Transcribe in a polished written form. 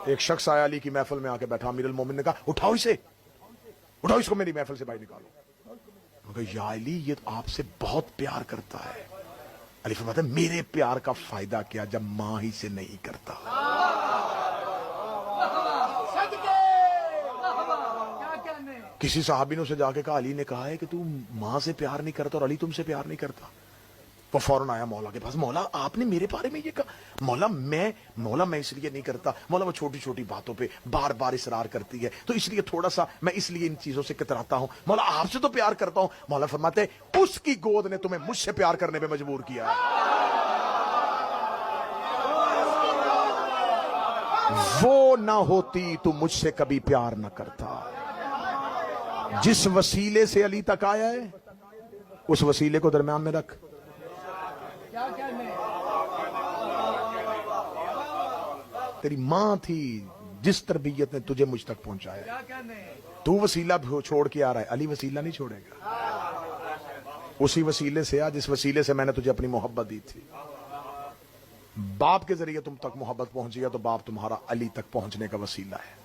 ایک شخص آیا علی کی محفل میں آ کے بیٹھا، امیر المومن نے کہا اٹھاؤ اس کو میری محفل سے باہر نکالو۔ کہا یا علی یہ آپ سے بہت پیار کرتا ہے۔ علی فرماتا ہے میرے پیار کا فائدہ کیا جب ماں ہی سے نہیں کرتا۔ کسی صحابی نے اسے جا کے کہا علی نے کہا ہے کہ تو ماں سے پیار نہیں کرتا اور علی تم سے پیار نہیں کرتا۔ وہ فوراً آیا مولا کے پاس، مولا آپ نے میرے بارے میں یہ کہا؟ مولا میں اس لیے نہیں کرتا، مولا وہ چھوٹی چھوٹی باتوں پہ بار بار اصرار کرتی ہے تو اس لیے تھوڑا سا میں اس لیے ان چیزوں سے کتراتا ہوں، مولا آپ سے تو پیار کرتا ہوں۔ مولا فرماتے ہیں اس کی گود نے تمہیں مجھ سے پیار کرنے پہ مجبور کیا ہے، وہ نہ ہوتی تو مجھ سے کبھی پیار نہ کرتا۔ جس وسیلے سے علی تک آیا ہے اس وسیلے کو درمیان میں رکھ۔ تیری ماں تھی جس تربیت نے تجھے مجھ تک پہنچایا، تو وسیلہ چھوڑ کے آ رہا ہے، علی وسیلہ نہیں چھوڑے گا۔ اسی وسیلے سے جس وسیلے سے میں نے تجھے اپنی محبت دی تھی۔ باپ کے ذریعے تم تک محبت پہنچی ہے تو باپ تمہارا علی تک پہنچنے کا وسیلہ ہے۔